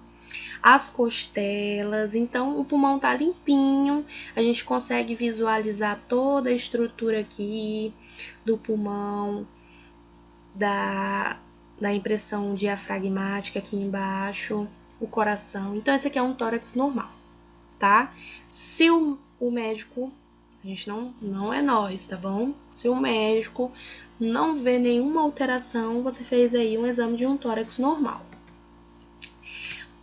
as costelas. Então, o pulmão tá limpinho, a gente consegue visualizar toda a estrutura aqui do pulmão, da impressão diafragmática aqui embaixo, o coração. Então, esse aqui é um tórax normal, tá? Se o médico, a gente não é nós, tá bom? Se o médico não vê nenhuma alteração, você fez aí um exame de um tórax normal.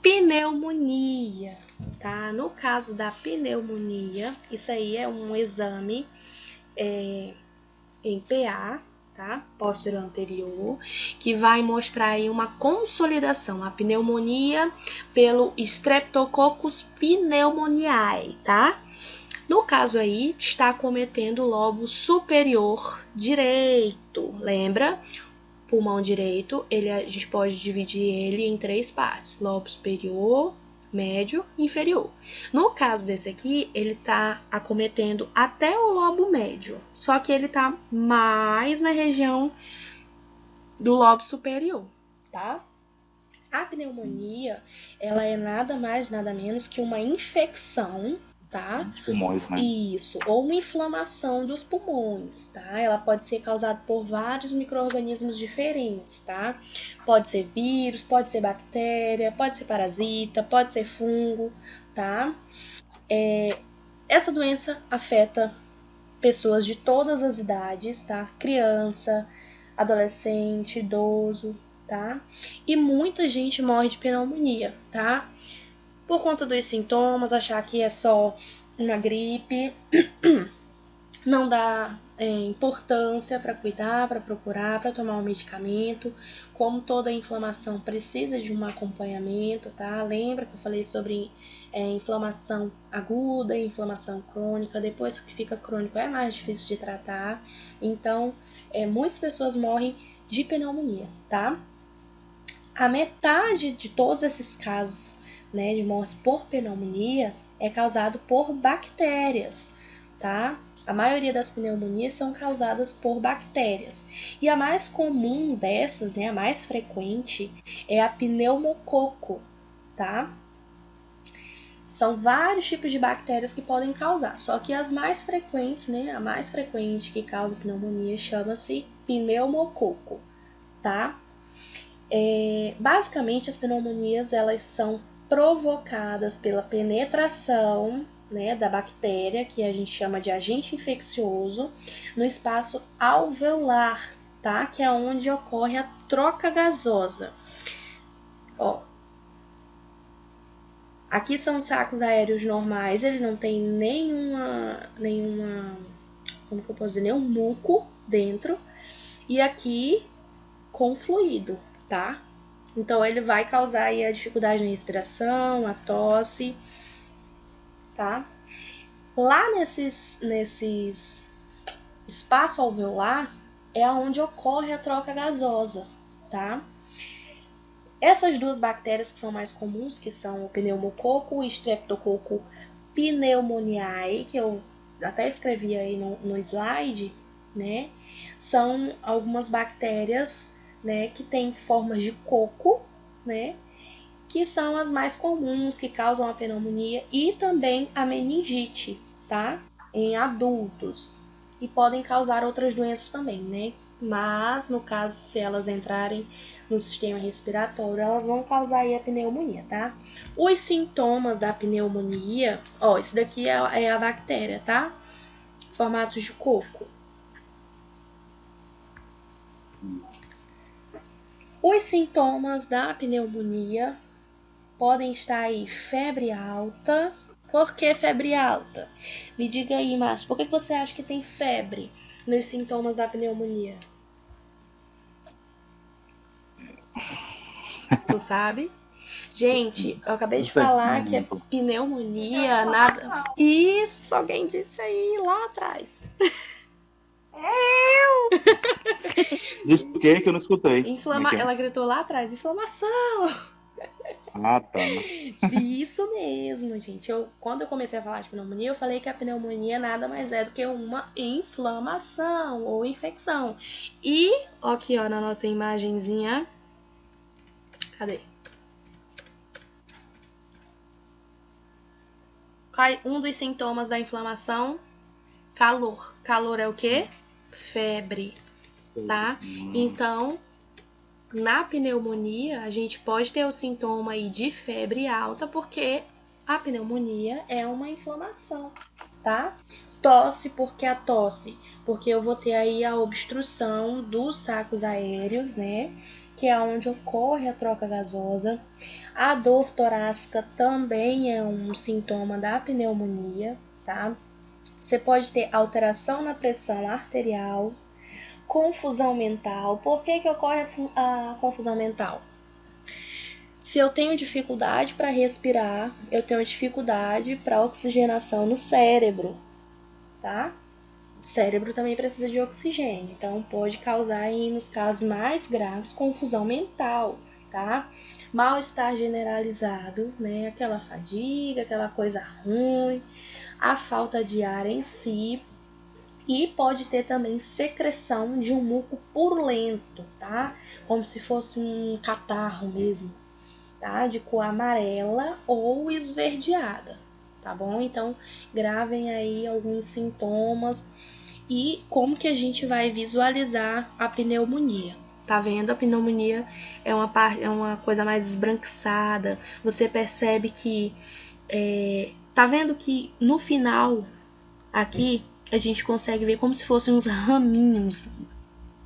Pneumonia, tá? No caso da pneumonia, isso aí é um exame em PA, tá? Posterior anterior, que vai mostrar aí uma consolidação, a pneumonia pelo Streptococcus pneumoniae, tá? No caso aí, está acometendo o lobo superior direito, lembra? Pulmão direito, a gente pode dividir ele em 3 partes: lobo superior, médio e inferior. No caso desse aqui, ele tá acometendo até o lobo médio, só que ele tá mais na região do lobo superior, tá? A pneumonia, ela é nada mais, nada menos que uma infecção, tá? Os pulmões, né? Isso, ou uma inflamação dos pulmões, tá? Ela pode ser causada por vários micro-organismos diferentes, tá? Pode ser vírus, pode ser bactéria, pode ser parasita, pode ser fungo, tá? Essa doença afeta pessoas de todas as idades, tá? Criança, adolescente, idoso, tá? E muita gente morre de pneumonia, tá? Por conta dos sintomas, achar que é só uma gripe, não dá importância para cuidar, para procurar, para tomar um medicamento. Como toda inflamação precisa de um acompanhamento, tá? Lembra que eu falei sobre inflamação aguda e inflamação crônica. Depois que fica crônico é mais difícil de tratar. Então, muitas pessoas morrem de pneumonia, tá? A metade de todos esses casos, né, de mortes por pneumonia é causado por bactérias, tá? A maioria das pneumonias são causadas por bactérias. E a mais comum dessas, né, a mais frequente, é a pneumococo, tá? São vários tipos de bactérias que podem causar, só que as mais frequentes, né, a mais frequente que causa pneumonia chama-se pneumococo, tá? Basicamente, as pneumonias elas são provocadas pela penetração, né, da bactéria, que a gente chama de agente infeccioso, no espaço alveolar, tá? Que é onde ocorre a troca gasosa. Ó, aqui são os sacos aéreos normais, ele não tem nenhuma, como que eu posso dizer, nenhum muco dentro. E aqui com fluido, tá? Então, ele vai causar aí a dificuldade na respiração, a tosse, tá? Lá nesses espaço alveolar é onde ocorre a troca gasosa, tá? Essas duas bactérias que são mais comuns, que são o pneumococo e Streptococcus pneumoniae, que eu até escrevi aí no slide, né? São algumas bactérias, né, que têm formas de coco, né, que são as mais comuns, que causam a pneumonia e também a meningite, tá? Em adultos. E podem causar outras doenças também, né? Mas, no caso, se elas entrarem no sistema respiratório, elas vão causar aí a pneumonia, tá? Os sintomas da pneumonia, ó, isso daqui é a bactéria, tá? Formato de coco. Os sintomas da pneumonia podem estar aí febre alta. Por que febre alta? Me diga aí, Márcio, por que você acha que tem febre nos sintomas da pneumonia? Tu sabe? Gente, eu acabei de Isso é falar que é muito. pneumonia, nada. Isso, alguém disse aí lá atrás. Isso o quê que eu não escutei? Como é que é? Ela gritou lá atrás, inflamação. Ah, tá. Isso mesmo, gente. Quando eu comecei a falar de pneumonia, eu falei que a pneumonia nada mais é do que uma inflamação ou infecção. E, aqui ó, na nossa imagenzinha. Cadê? Um dos sintomas da inflamação, calor. Calor é o quê? Febre, tá? Então, na pneumonia, a gente pode ter o sintoma aí de febre alta, porque a pneumonia é uma inflamação, tá? Tosse, porque eu vou ter aí a obstrução dos sacos aéreos, né? Que é onde ocorre a troca gasosa. A dor torácica também é um sintoma da pneumonia, tá? Você pode ter alteração na pressão arterial, confusão mental. Por que ocorre a confusão mental? Se eu tenho dificuldade para respirar, eu tenho dificuldade para oxigenação no cérebro, tá? O cérebro também precisa de oxigênio, então pode causar aí, nos casos mais graves, confusão mental, tá? Mal-estar generalizado, né? Aquela fadiga, aquela coisa ruim, a falta de ar em si. E pode ter também secreção de um muco purulento, tá? Como se fosse um catarro mesmo, tá? De cor amarela ou esverdeada, tá bom? Então, gravem aí alguns sintomas e como que a gente vai visualizar a pneumonia. Tá vendo? A pneumonia é uma coisa mais esbranquiçada. Você percebe que... tá vendo que no final, aqui, a gente consegue ver como se fossem uns raminhos,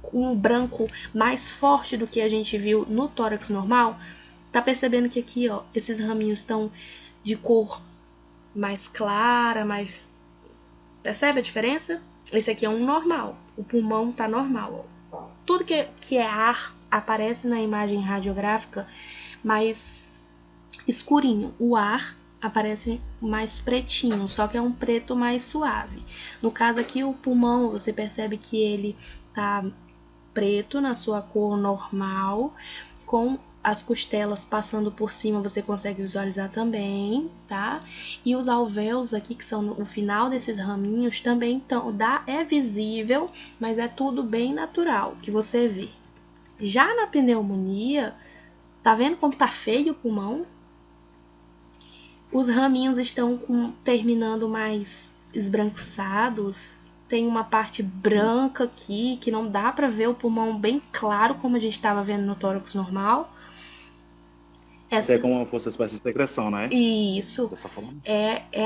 com um branco mais forte do que a gente viu no tórax normal. Tá percebendo que aqui, ó, esses raminhos estão de cor mais clara, mais... Percebe a diferença? Esse aqui é um normal. O pulmão tá normal, ó. Tudo que é ar aparece na imagem radiográfica mais escurinho. O ar aparece mais pretinho, só que é um preto mais suave. No caso aqui, o pulmão, você percebe que ele tá preto na sua cor normal, com as costelas passando por cima, você consegue visualizar também, tá? E os alvéolos aqui, que são no final desses raminhos, também é visível, mas é tudo bem natural que você vê. Já na pneumonia, tá vendo como tá feio o pulmão? Os raminhos estão terminando mais esbranquiçados. Tem uma parte branca aqui, que não dá para ver o pulmão bem claro, como a gente estava vendo no tórax normal. É como se fosse uma espécie de secreção, né? Isso.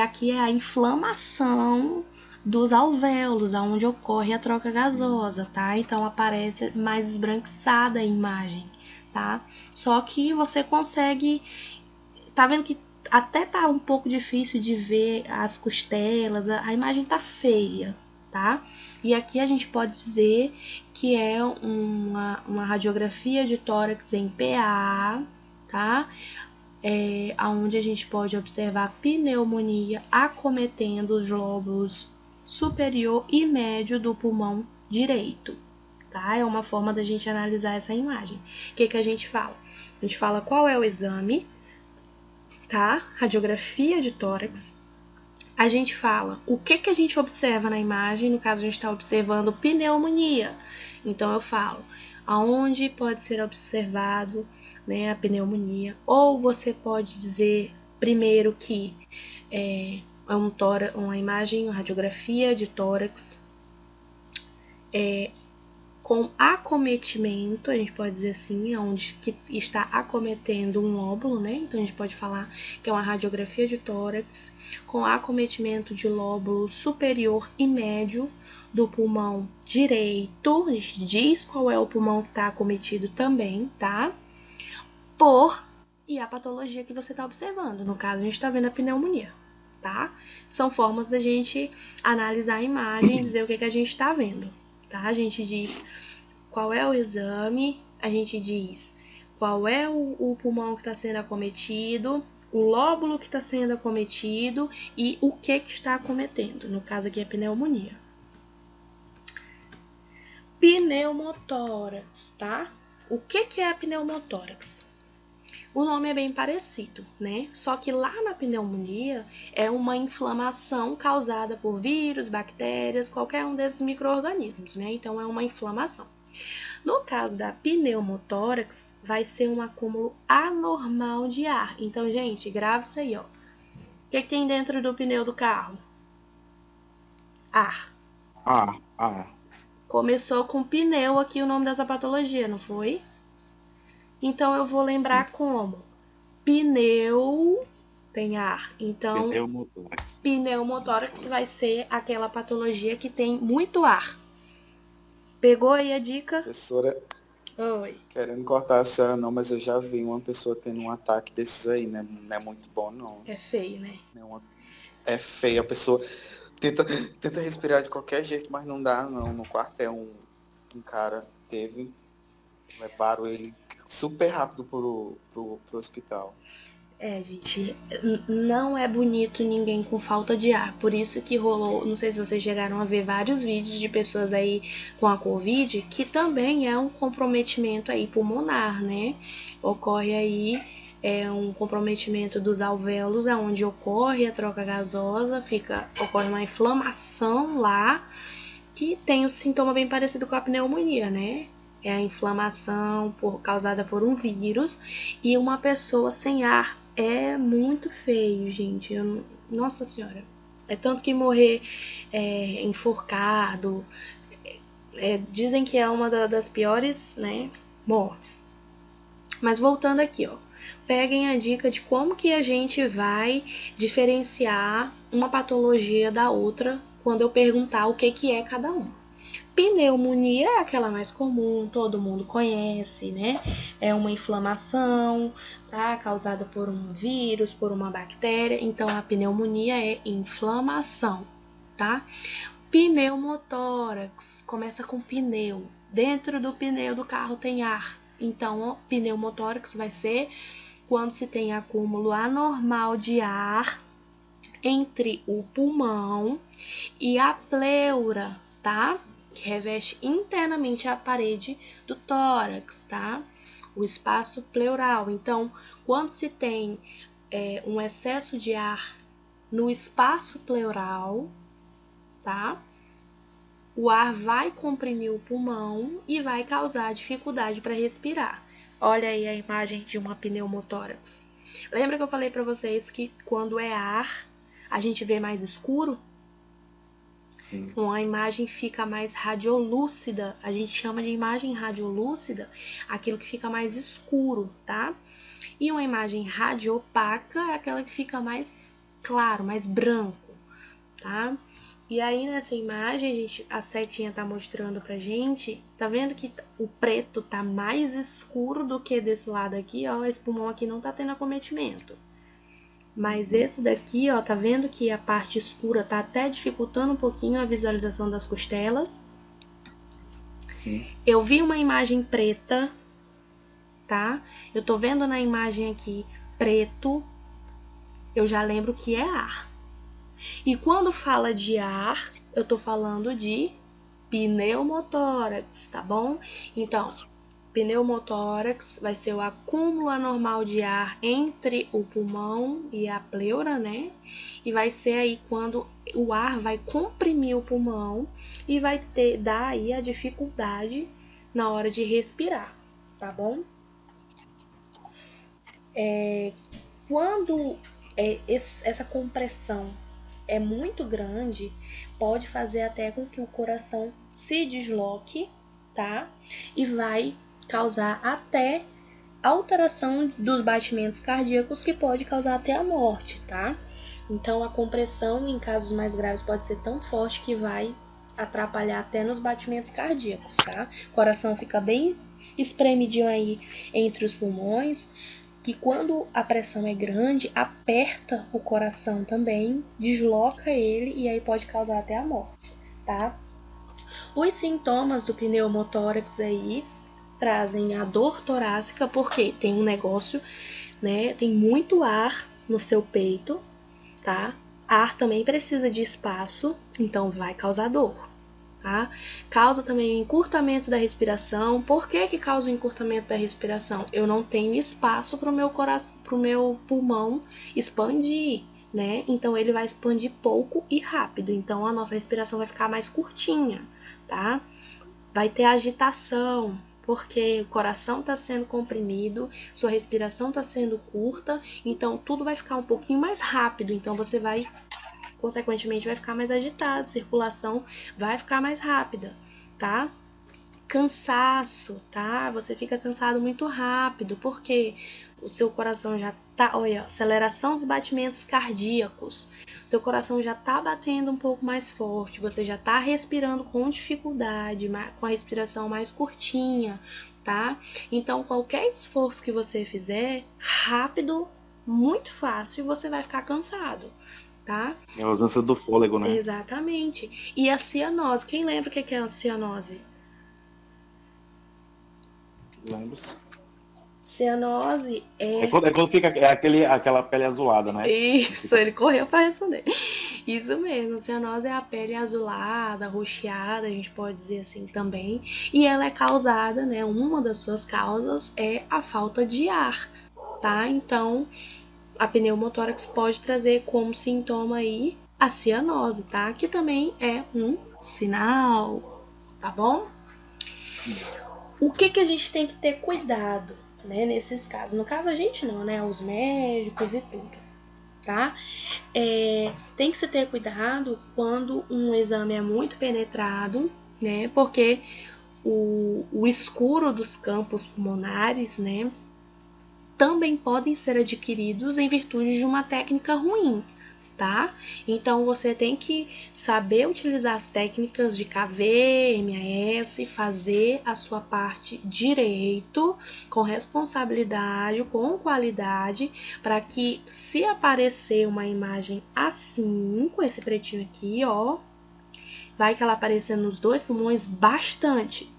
Aqui é a inflamação dos alvéolos, aonde ocorre a troca gasosa, tá? Então aparece mais esbranquiçada a imagem, tá? Só que você consegue... Tá vendo que até tá um pouco difícil de ver as costelas, a imagem tá feia, tá? E aqui a gente pode dizer que é uma radiografia de tórax em PA, tá? Onde a gente pode observar pneumonia acometendo os lóbulos superior e médio do pulmão direito, tá? É uma forma da gente analisar essa imagem. O que a gente fala? A gente fala qual é o exame, tá? Radiografia de tórax. A gente fala o que a gente observa na imagem. No caso, a gente está observando pneumonia. Então, eu falo aonde pode ser observado, né, a pneumonia. Ou você pode dizer primeiro que é uma imagem, uma radiografia de tórax com acometimento, a gente pode dizer assim, onde que está acometendo um lóbulo, né? Então a gente pode falar que é uma radiografia de tórax com acometimento de lóbulo superior e médio do pulmão direito. A gente diz qual é o pulmão que está acometido também, tá? E a patologia que você está observando. No caso, a gente está vendo a pneumonia, tá? São formas da gente analisar a imagem e dizer o que a gente está vendo. Tá? A gente diz qual é o exame, a gente diz qual é o pulmão que está sendo acometido, o lóbulo que está sendo acometido e o que está acometendo. No caso aqui é pneumonia. Pneumotórax, tá? O que é a pneumotórax? O nome é bem parecido, né? Só que lá na pneumonia é uma inflamação causada por vírus, bactérias, qualquer um desses micro-organismos, né? Então é uma inflamação. No caso da pneumotórax, vai ser um acúmulo anormal de ar. Então, gente, grava isso aí, ó. O que tem dentro do pneu do carro? Ar. Começou com pneu aqui o nome dessa patologia, não foi? Então, eu vou lembrar como? Pneu tem ar. Então, pneumotórax vai ser aquela patologia que tem muito ar. Pegou aí a dica? Professora, Oi. querendo cortar a senhora não, mas eu já vi uma pessoa tendo um ataque desses aí, né? Não é muito bom, não. É feio, né? É feio, a pessoa tenta respirar de qualquer jeito, mas não dá, não. No quartel, um cara levaram ele super rápido pro hospital. Gente, não é bonito ninguém com falta de ar. Por isso que rolou, não sei se vocês chegaram a ver vários vídeos de pessoas aí com a Covid, que também é um comprometimento aí pulmonar, né? Ocorre aí um comprometimento dos alvéolos, onde ocorre a troca gasosa, ocorre uma inflamação lá, que tem um sintoma bem parecido com a pneumonia, né? É a inflamação causada por um vírus, e uma pessoa sem ar é muito feio, gente. Nossa senhora. É tanto que morrer enforcado. Dizem que é uma das piores, né, mortes. Mas voltando aqui, ó. Peguem a dica de como que a gente vai diferenciar uma patologia da outra quando eu perguntar o que é cada uma. Pneumonia é aquela mais comum, todo mundo conhece, né? É uma inflamação, tá? Causada por um vírus, por uma bactéria. Então, a pneumonia é inflamação, tá? Pneumotórax, começa com pneu. Dentro do pneu do carro tem ar. Então, pneumotórax vai ser quando se tem acúmulo anormal de ar entre o pulmão e a pleura, tá? Que reveste internamente a parede do tórax, tá? O espaço pleural. Então, quando se tem um excesso de ar no espaço pleural, tá? O ar vai comprimir o pulmão e vai causar dificuldade para respirar. Olha aí a imagem de uma pneumotórax. Lembra que eu falei para vocês que quando é ar, a gente vê mais escuro? Sim. Uma imagem fica mais radiolúcida. A gente chama de imagem radiolúcida aquilo que fica mais escuro, tá? E uma imagem radiopaca é aquela que fica mais claro, mais branco, tá? E aí nessa imagem, a setinha tá mostrando pra gente, tá vendo que o preto tá mais escuro do que desse lado aqui, ó, esse pulmão aqui não tá tendo acometimento. Mas esse daqui, ó, tá vendo que a parte escura tá até dificultando um pouquinho a visualização das costelas? Sim. Eu vi uma imagem preta, tá? Eu tô vendo na imagem aqui preto, eu já lembro que é ar. E quando fala de ar, eu tô falando de pneumotórax, tá bom? Então, pneumotórax vai ser o acúmulo anormal de ar entre o pulmão e a pleura, né? E vai ser aí quando o ar vai comprimir o pulmão e vai dar aí a dificuldade na hora de respirar, tá bom? Quando essa compressão é muito grande, pode fazer até com que o coração se desloque, tá? E vai causar até alteração dos batimentos cardíacos, que pode causar até a morte, tá? Então, a compressão em casos mais graves pode ser tão forte que vai atrapalhar até nos batimentos cardíacos, tá? O coração fica bem espremidinho aí entre os pulmões, que quando a pressão é grande, aperta o coração também, desloca ele e aí pode causar até a morte, tá? Os sintomas do pneumotórax aí trazem a dor torácica porque tem um negócio, né? Tem muito ar no seu peito, tá? Ar também precisa de espaço, então vai causar dor, tá? Causa também o encurtamento da respiração. Por que que causa o encurtamento da respiração? Eu não tenho espaço para o meu coração, para o meu pulmão expandir, né? Então ele vai expandir pouco e rápido. Então a nossa respiração vai ficar mais curtinha, tá? Vai ter agitação, porque o coração está sendo comprimido, sua respiração está sendo curta, então tudo vai ficar um pouquinho mais rápido. Então você vai, consequentemente, vai ficar mais agitado, a circulação vai ficar mais rápida, tá? Cansaço, tá? Você fica cansado muito rápido, porque o seu coração já tá, olha, aceleração dos batimentos cardíacos. Seu coração já tá batendo um pouco mais forte, você já tá respirando com dificuldade, com a respiração mais curtinha, tá? Então, qualquer esforço que você fizer, rápido, muito fácil, você vai ficar cansado, tá? É a ausência do fôlego, né? Exatamente. E a cianose, quem lembra o que é a cianose? Lembro. Cianose É quando fica aquela pele azulada, né? Isso, ele correu para responder. Isso mesmo, cianose é a pele azulada, roxeada, a gente pode dizer assim também. E ela é causada, né? Uma das suas causas é a falta de ar, tá? Então, a pneumotórax pode trazer como sintoma aí a cianose, tá? Que também é um sinal, tá bom? O que a gente tem que ter cuidado, né, nesses casos? No caso a gente não, né? Os médicos e tudo, tá? Tem que se ter cuidado quando um exame é muito penetrado, né? Porque o escuro dos campos pulmonares, né, também podem ser adquiridos em virtude de uma técnica ruim, tá? Então você tem que saber utilizar as técnicas de KV, MAS, fazer a sua parte direito, com responsabilidade, com qualidade, para que se aparecer uma imagem assim, com esse pretinho aqui, ó, vai que ela aparecer nos dois pulmões bastante.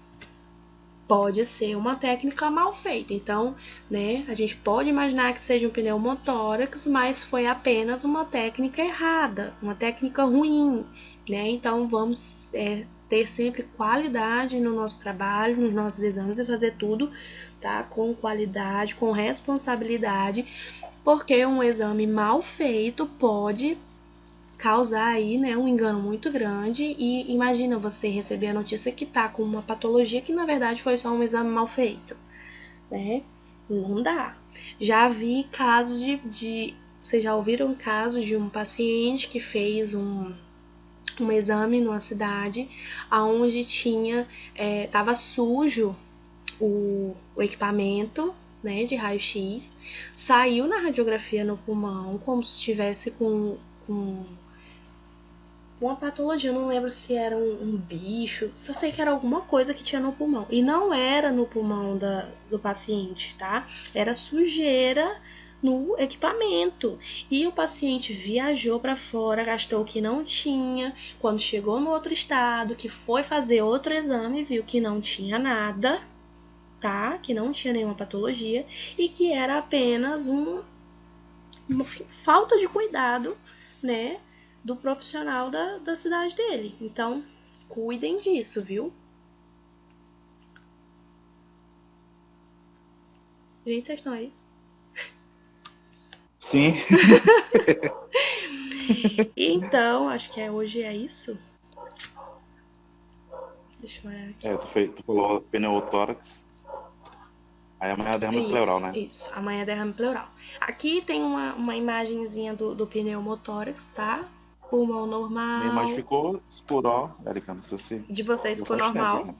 Pode ser uma técnica mal feita. Então, né, a gente pode imaginar que seja um pneumotórax, mas foi apenas uma técnica errada, uma técnica ruim, né? Então, vamos ter sempre qualidade no nosso trabalho, nos nossos exames e fazer tudo, tá? Com qualidade, com responsabilidade, porque um exame mal feito pode causar aí, né, um engano muito grande. E imagina você receber a notícia que tá com uma patologia que na verdade foi só um exame mal feito, né? Não dá. Já vi casos vocês já ouviram casos de um paciente que fez um exame numa cidade onde tava sujo o equipamento, né, de raio-x, saiu na radiografia no pulmão como se estivesse com uma patologia, eu não lembro se era um bicho, só sei que era alguma coisa que tinha no pulmão. E não era no pulmão do paciente, tá? Era sujeira no equipamento. E o paciente viajou para fora, gastou o que não tinha. Quando chegou no outro estado, que foi fazer outro exame, viu que não tinha nada, tá? Que não tinha nenhuma patologia e que era apenas uma falta de cuidado, né, do profissional da cidade dele. Então, cuidem disso, viu? Gente, vocês estão aí? Sim. Então, acho que hoje é isso. Deixa eu olhar aqui. Tu falou pneumotórax. Aí amanhã é derrame pleural, né? Isso, amanhã é derrame pleural. Aqui tem uma imagenzinha do pneumotórax, tá? Pulmão normal. Minha imagem ficou escura, ó, Erika, não sei se... De vocês ficou normal. Tempo, né?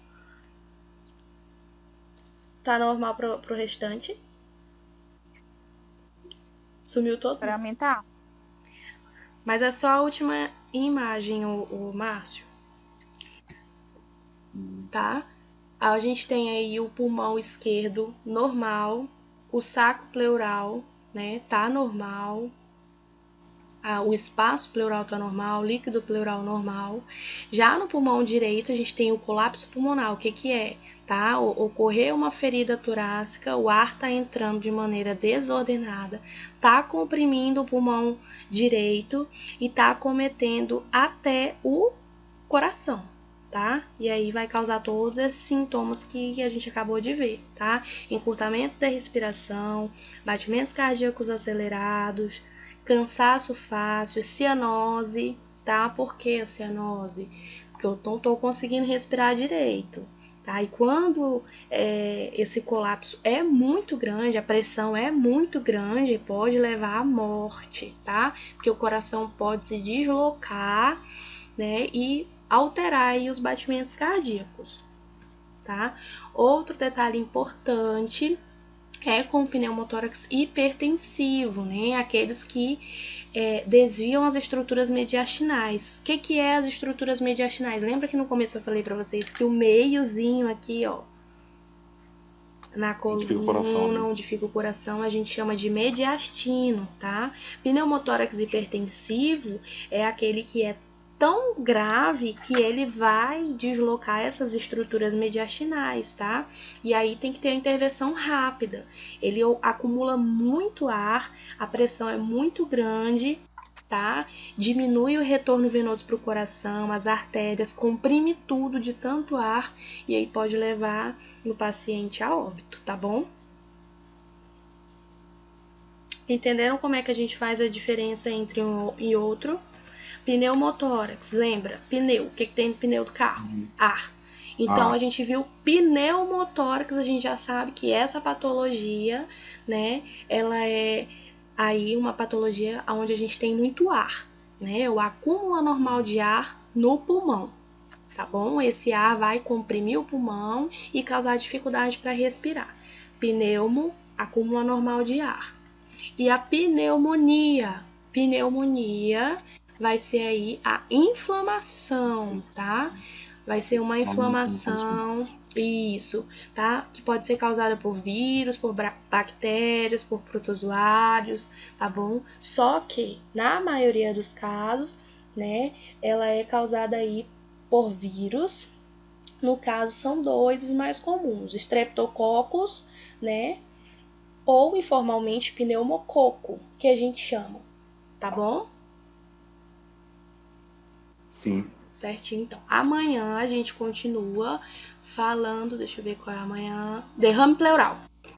Tá normal pro restante? Sumiu todo? Pra mim tá. Mas é só a última imagem, o Márcio. Tá? A gente tem aí o pulmão esquerdo normal, o saco pleural, né? Tá normal. o espaço pleural tá normal, líquido pleural normal. Já no pulmão direito, a gente tem o colapso pulmonar. O que que é? Tá? Ocorreu uma ferida torácica, o ar tá entrando de maneira desordenada, tá comprimindo o pulmão direito e tá acometendo até o coração, tá? E aí vai causar todos esses sintomas que a gente acabou de ver, tá? Encurtamento da respiração, batimentos cardíacos acelerados, cansaço fácil, cianose, tá? Por que a cianose? Porque eu não tô conseguindo respirar direito, tá? E quando esse colapso é muito grande, a pressão é muito grande, pode levar à morte, tá? Porque o coração pode se deslocar, né? E alterar aí os batimentos cardíacos, tá? Outro detalhe importante é com o pneumotórax hipertensivo, né? Aqueles que desviam as estruturas mediastinais. O que é as estruturas mediastinais? Lembra que no começo eu falei para vocês que o meiozinho aqui, ó, na coluna onde fica o coração, a gente chama de mediastino, tá? Pneumotórax hipertensivo é aquele que é tão grave que ele vai deslocar essas estruturas mediastinais, tá? E aí tem que ter a intervenção rápida. Ele acumula muito ar, a pressão é muito grande, tá? Diminui o retorno venoso para o coração, as artérias, comprime tudo de tanto ar e aí pode levar o paciente a óbito, tá bom? Entenderam como é que a gente faz a diferença entre um e outro? Pneumotórax, lembra? Pneu, o que tem no pneu do carro? Ar. Então, a gente viu pneumotórax, a gente já sabe que essa patologia, né, ela é aí uma patologia onde a gente tem muito ar, né, o acúmulo anormal de ar no pulmão, tá bom? Esse ar vai comprimir o pulmão e causar dificuldade para respirar. Pneumo, acúmulo anormal de ar. E a pneumonia? Pneumonia vai ser aí a inflamação, tá? Vai ser uma inflamação, isso, tá? Que pode ser causada por vírus, por bactérias, por protozoários, tá bom? Só que, na maioria dos casos, né, ela é causada aí por vírus. No caso, são dois os mais comuns, Streptococcus, né? Ou informalmente pneumococo, que a gente chama, tá bom? Sim. Certinho, então. Amanhã a gente continua falando, deixa eu ver qual é amanhã. Derrame pleural.